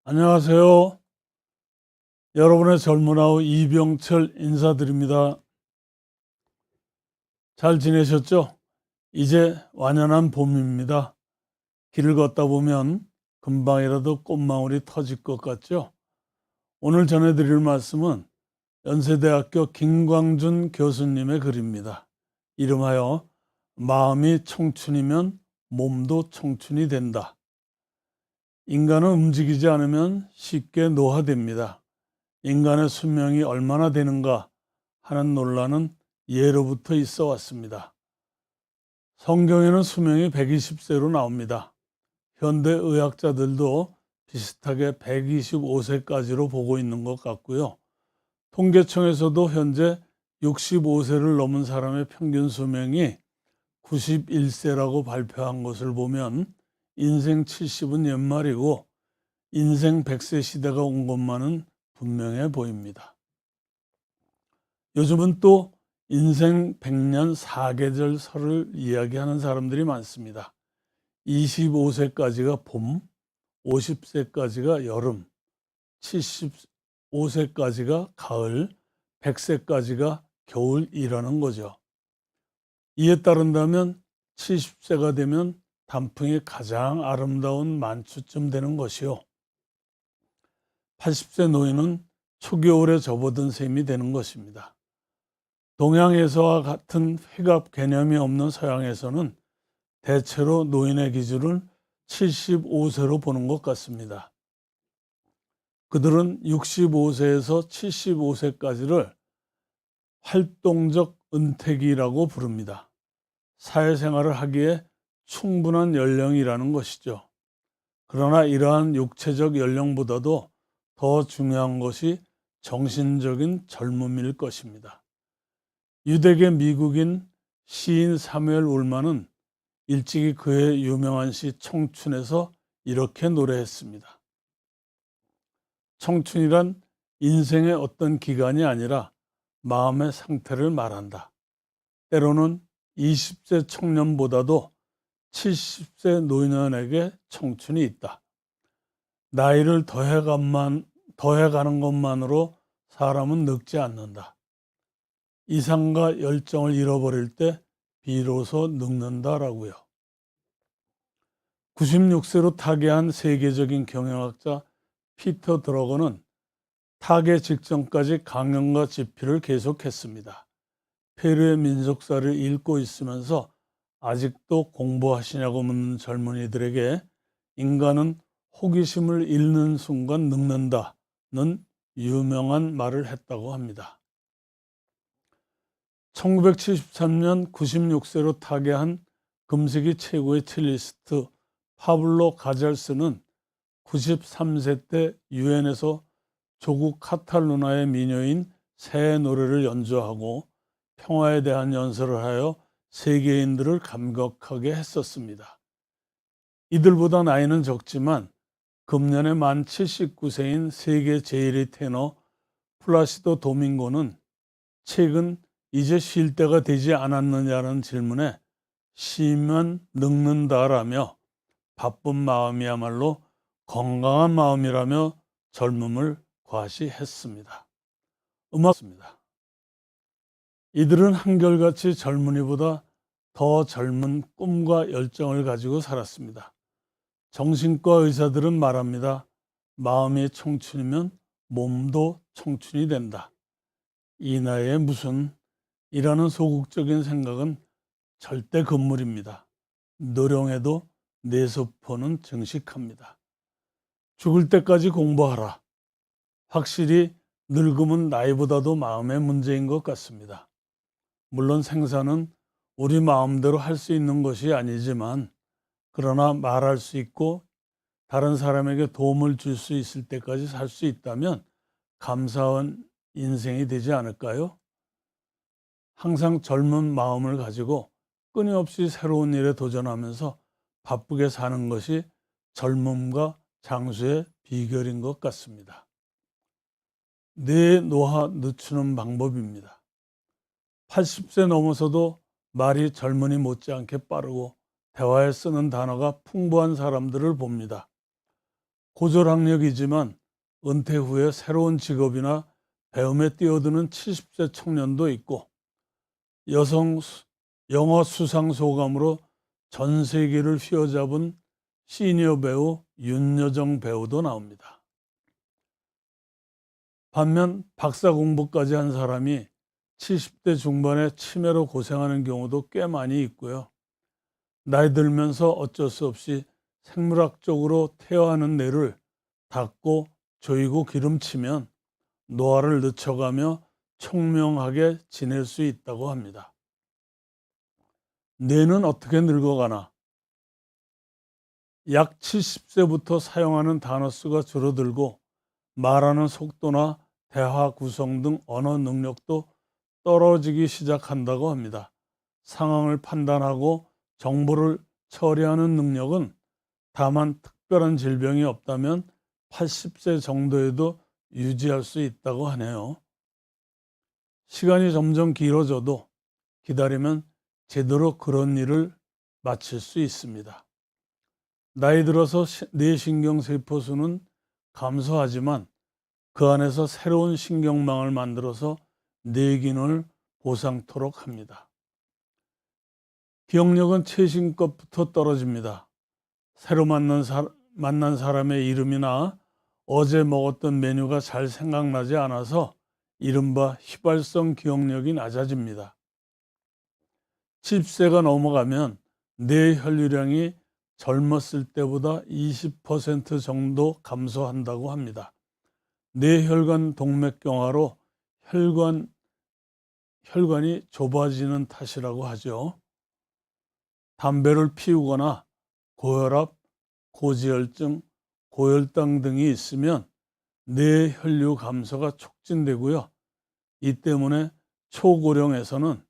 안녕하세요. 여러분의 젊은 아우 이병철 인사드립니다. 잘 지내셨죠? 이제 완연한 봄입니다. 길을 걷다 보면 금방이라도 꽃망울이 터질 것 같죠? 오늘 전해드릴 말씀은 연세대학교 김광준 교수님의 글입니다. 이름하여 마음이 청춘이면 몸도 청춘이 된다. 인간은 움직이지 않으면 쉽게 노화됩니다. 인간의 수명이 얼마나 되는가 하는 논란은 예로부터 있어 왔습니다. 성경에는 수명이 120세로 나옵니다. 현대 의학자들도 비슷하게 125세까지로 보고 있는 것 같고요. 통계청에서도 현재 65세를 넘은 사람의 평균 수명이 91세라고 발표한 것을 보면 인생 70은 옛말이고 인생 100세 시대가 온 것만은 분명해 보입니다. 요즘은 또 인생 100년 사계절설을 이야기하는 사람들이 많습니다. 25세까지가 봄, 50세까지가 여름, 75세까지가 가을, 100세까지가 겨울이라는 거죠. 이에 따른다면 70세가 되면 단풍이 가장 아름다운 만추쯤 되는 것이요. 80세 노인은 초겨울에 접어든 셈이 되는 것입니다. 동양에서와 같은 회갑 개념이 없는 서양에서는 대체로 노인의 기준을 75세로 보는 것 같습니다. 그들은 65세에서 75세까지를 활동적 은퇴기라고 부릅니다. 사회생활을 하기에 충분한 연령이라는 것이죠. 그러나 이러한 육체적 연령보다도 더 중요한 것이 정신적인 젊음일 것입니다. 유대계 미국인 시인 사무엘 울만은 일찍이 그의 유명한 시 청춘에서 이렇게 노래했습니다. 청춘이란 인생의 어떤 기간이 아니라 마음의 상태를 말한다. 때로는 20세 청년보다도 70세 노인에게 청춘이 있다. 나이를 더해가는 것만으로 사람은 늙지 않는다. 이상과 열정을 잃어버릴 때 비로소 늙는다라고요. 96세로 타계한 세계적인 경영학자 피터 드러거는 타계 직전까지 강연과 집필을 계속했습니다. 페루의 민속사를 읽고 있으면서 아직도 공부하시냐고 묻는 젊은이들에게 인간은 호기심을 잃는 순간 늙는다는 유명한 말을 했다고 합니다. 1973년 96세로 타계한 금세기 최고의 첼리스트 파블로 가잘스는 93세 때 유엔에서 조국 카탈루나의 민요인 새 노래를 연주하고 평화에 대한 연설을 하여 세계인들을 감격하게 했었습니다. 이들보다 나이는 적지만 금년에 만 79세인 세계 제1위 테너 플라시도 도밍고는 최근 이제 쉴 때가 되지 않았느냐는 질문에 쉬면 늙는다라며 바쁜 마음이야말로 건강한 마음이라며 젊음을 과시했습니다. 음악입니다. 이들은 한결같이 젊은이보다 더 젊은 꿈과 열정을 가지고 살았습니다. 정신과 의사들은 말합니다. 마음이 청춘이면 몸도 청춘이 된다. 이 나이에 무슨 이라는 소극적인 생각은 절대 금물입니다. 노령에도 뇌세포는 증식합니다. 죽을 때까지 공부하라. 확실히 늙음은 나이보다도 마음의 문제인 것 같습니다. 물론 생사는 우리 마음대로 할 수 있는 것이 아니지만 그러나 말할 수 있고 다른 사람에게 도움을 줄 수 있을 때까지 살 수 있다면 감사한 인생이 되지 않을까요? 항상 젊은 마음을 가지고 끊임없이 새로운 일에 도전하면서 바쁘게 사는 것이 젊음과 장수의 비결인 것 같습니다. 뇌 노화 늦추는 방법입니다. 80세 넘어서도 말이 젊은이 못지않게 빠르고 대화에 쓰는 단어가 풍부한 사람들을 봅니다. 고졸학력이지만 은퇴 후에 새로운 직업이나 배움에 뛰어드는 70세 청년도 있고, 영어 수상 소감으로 전 세계를 휘어잡은 시니어 배우 윤여정 배우도 나옵니다. 반면 박사 공부까지 한 사람이 70대 중반에 치매로 고생하는 경우도 꽤 많이 있고요. 나이 들면서 어쩔 수 없이 생물학적으로 퇴화하는 뇌를 닦고 조이고 기름치면 노화를 늦춰가며 청명하게 지낼 수 있다고 합니다. 뇌는 어떻게 늙어가나? 약 70세부터 사용하는 단어 수가 줄어들고 말하는 속도나 대화 구성 등 언어 능력도 떨어지기 시작한다고 합니다. 상황을 판단하고 정보를 처리하는 능력은 다만 특별한 질병이 없다면 80세 정도에도 유지할 수 있다고 하네요. 시간이 점점 길어져도 기다리면 제대로 그런 일을 마칠 수 있습니다. 나이 들어서 뇌신경세포 수는 감소하지만 그 안에서 새로운 신경망을 만들어서 뇌 기능을 보상토록 합니다. 기억력은 최신 것부터 떨어집니다. 새로 만난 사람의 이름이나 어제 먹었던 메뉴가 잘 생각나지 않아서 이른바 휘발성 기억력이 낮아집니다. 70세가 넘어가면 뇌 혈류량이 젊었을 때보다 20% 정도 감소한다고 합니다. 뇌혈관 동맥경화로 혈관이 좁아지는 탓이라고 하죠. 담배를 피우거나 고혈압, 고지혈증, 고혈당 등이 있으면 뇌혈류 감소가 촉진되고요. 이 때문에 초고령에서는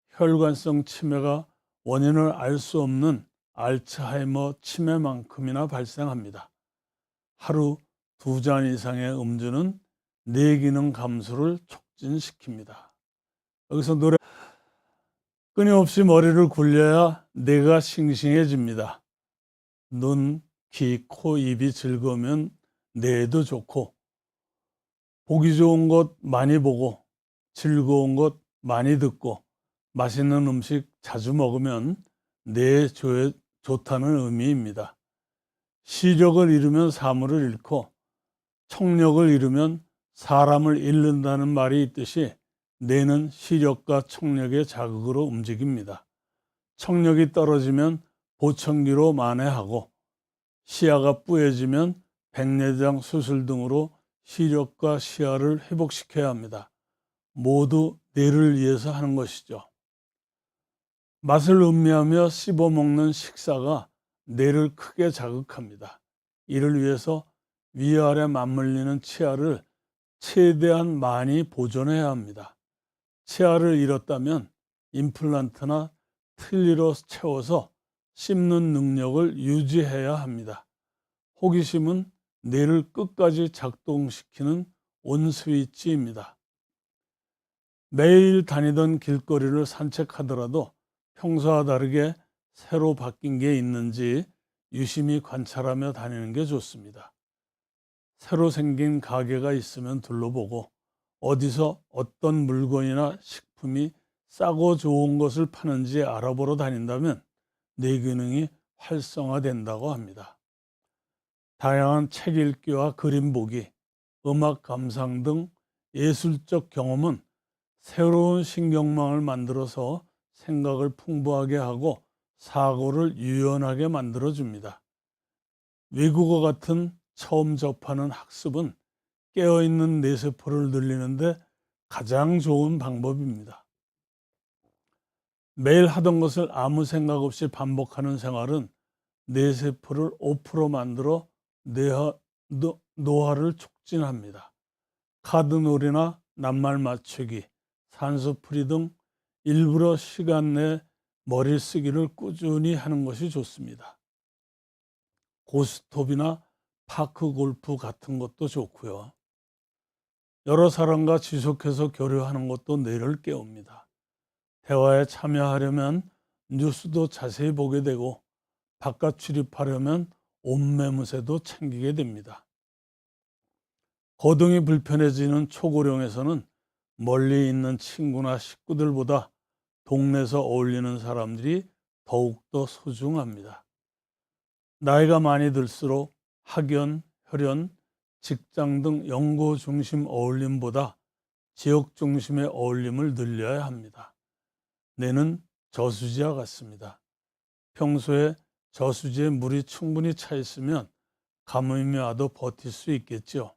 혈관성 치매가 원인을 알 수 없는 알츠하이머 치매만큼이나 발생합니다. 하루 2잔 이상의 음주는 뇌 기능 감소를 촉진시킵니다. 여기서 노래 끊임없이 머리를 굴려야 뇌가 싱싱해집니다. 눈, 귀, 코, 입이 즐거우면 뇌에도 좋고, 보기 좋은 것 많이 보고 즐거운 것 많이 듣고 맛있는 음식 자주 먹으면 뇌에 좋다는 의미입니다. 시력을 잃으면 사물을 잃고 청력을 잃으면 사람을 잃는다는 말이 있듯이 뇌는 시력과 청력의 자극으로 움직입니다. 청력이 떨어지면 보청기로 만회하고 시야가 뿌얘지면 백내장 수술 등으로 시력과 시야를 회복시켜야 합니다. 모두 뇌를 위해서 하는 것이죠. 맛을 음미하며 씹어먹는 식사가 뇌를 크게 자극합니다. 이를 위해서 위아래 맞물리는 치아를 최대한 많이 보존해야 합니다. 치아를 잃었다면 임플란트나 틀니로 채워서 씹는 능력을 유지해야 합니다. 호기심은 뇌를 끝까지 작동시키는 온 스위치입니다. 매일 다니던 길거리를 산책하더라도 평소와 다르게 새로 바뀐 게 있는지 유심히 관찰하며 다니는 게 좋습니다. 새로 생긴 가게가 있으면 둘러보고 어디서 어떤 물건이나 식품이 싸고 좋은 것을 파는지 알아보러 다닌다면 뇌 기능이 활성화된다고 합니다. 다양한 책 읽기와 그림 보기, 음악 감상 등 예술적 경험은 새로운 신경망을 만들어서 생각을 풍부하게 하고 사고를 유연하게 만들어줍니다. 외국어 같은 처음 접하는 학습은 깨어있는 뇌세포를 늘리는데 가장 좋은 방법입니다. 매일 하던 것을 아무 생각 없이 반복하는 생활은 뇌세포를 5% 만들어 노화를 촉진합니다. 카드놀이나 낱말 맞추기, 산소풀이 등 일부러 시간 내 머리 쓰기를 꾸준히 하는 것이 좋습니다. 고스톱이나 파크 골프 같은 것도 좋고요. 여러 사람과 지속해서 교류하는 것도 뇌를 깨웁니다. 대화에 참여하려면 뉴스도 자세히 보게 되고 바깥 출입하려면 옷매무새도 챙기게 됩니다. 거동이 불편해지는 초고령에서는 멀리 있는 친구나 식구들보다 동네에서 어울리는 사람들이 더욱더 소중합니다. 나이가 많이 들수록 학연, 혈연, 직장 등 연고 중심 어울림보다 지역 중심의 어울림을 늘려야 합니다. 뇌는 저수지와 같습니다. 평소에 저수지에 물이 충분히 차 있으면 가뭄이 와도 버틸 수 있겠죠.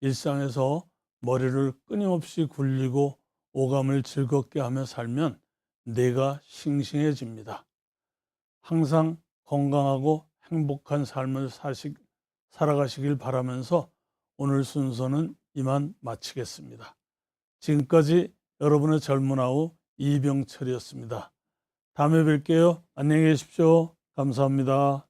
일상에서 머리를 끊임없이 굴리고 오감을 즐겁게 하며 살면 뇌가 싱싱해집니다. 항상 건강하고 행복한 삶을 살아가시길 바라면서 오늘 순서는 이만 마치겠습니다. 지금까지 여러분의 젊은 아우 이병철이었습니다. 다음에 뵐게요. 안녕히 계십시오. 감사합니다.